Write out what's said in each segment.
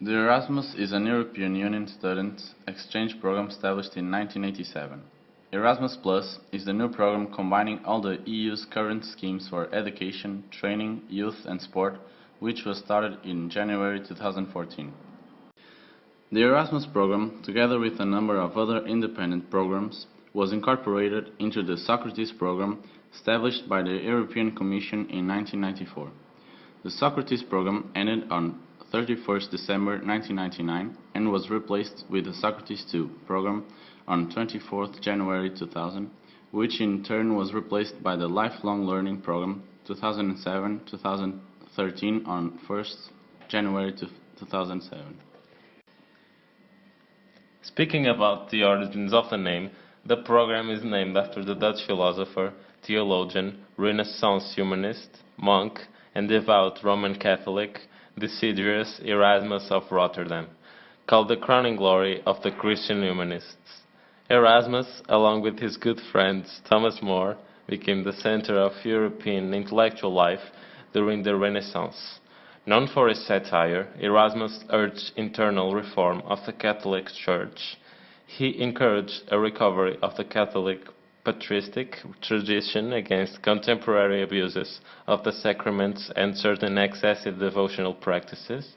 The Erasmus is an European Union student exchange program established in 1987. Erasmus Plus is the new program combining all the EU's current schemes for education, training, youth and sport, which was started in January 2014. The Erasmus program, together with a number of other independent programs, was incorporated into the Socrates program established by the European Commission in 1994. The Socrates program ended on 31st December 1999 and was replaced with the Socrates II program on 24th January 2000, which in turn was replaced by the Lifelong Learning program 2007-2013 on 1st January 2007. Speaking about the origins of the name, the program is named after the Dutch philosopher, theologian, Renaissance humanist, monk, and devout Roman Catholic, Desiderius Erasmus of Rotterdam, called the crowning glory of the Christian humanists. Erasmus, along with his good friend Thomas More, became the center of European intellectual life during the Renaissance. Known for his satire, Erasmus urged internal reform of the Catholic Church. He encouraged a recovery of the Catholic patristic tradition against contemporary abuses of the sacraments and certain excessive devotional practices.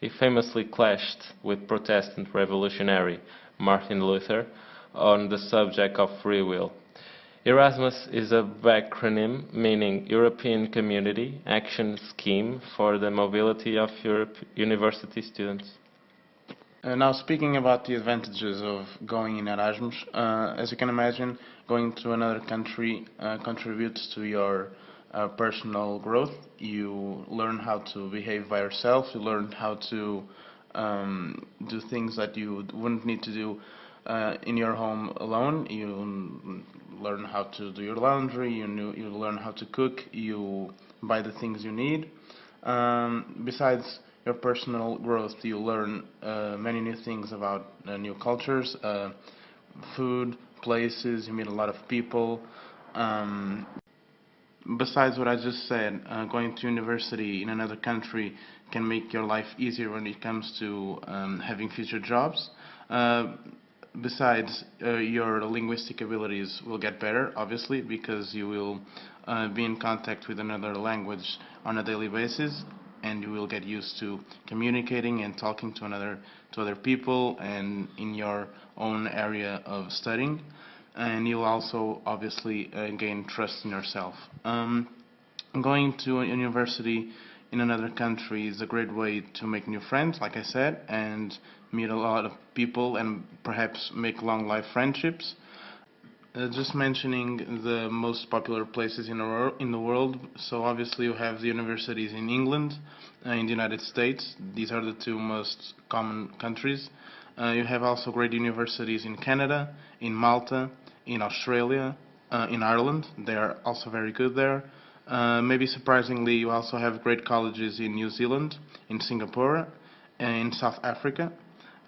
He famously clashed with Protestant revolutionary Martin Luther on the subject of free will. Erasmus is a backronym meaning European Community Action Scheme for the Mobility of University Students. Now, speaking about the advantages of going in Erasmus, as you can imagine, going to another country contributes to your personal growth. You learn how to behave by yourself, you learn how to do things that you wouldn't need to do in your home alone. You learn how to do your laundry, you learn how to cook, you buy the things you need. Besides your personal growth, you learn many new things about new cultures, food, places, you meet a lot of people. Besides what I just said, going to university in another country can make your life easier when it comes to having future jobs. Besides, your linguistic abilities will get better, obviously, because you will be in contact with another language on a daily basis, and you will get used to communicating and talking to other people and in your own area of studying, and you'll also obviously gain trust in yourself. Going to a university in another country is a great way to make new friends, like I said, and meet a lot of people and perhaps make long life friendships. Just mentioning the most popular places in the world, so obviously you have the universities in England, in the United States. These are the two most common countries. You have also great universities in Canada, in Malta, in Australia, in Ireland. They are also very good there. Maybe surprisingly, you also have great colleges in New Zealand, in Singapore, in South Africa,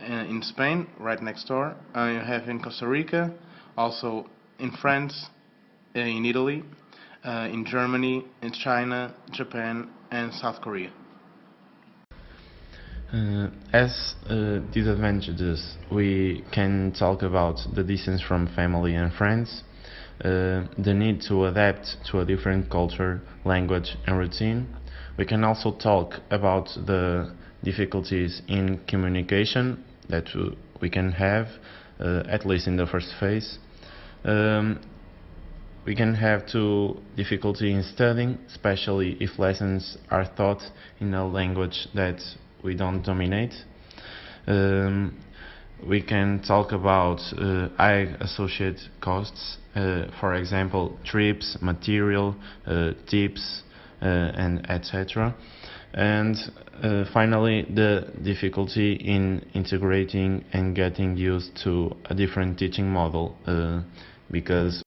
in Spain, right next door. You have in Costa Rica, also in France, in Italy, in Germany, in China, Japan, and South Korea. As disadvantages, we can talk about the distance from family and friends, the need to adapt to a different culture, language, and routine. We can also talk about the difficulties in communication that we can have, at least in the first phase. We can have difficulty in studying, especially if lessons are taught in a language that we don't dominate. We can talk about high associated costs, for example, trips, material, tips, and etc. And finally, the difficulty in integrating and getting used to a different teaching model, because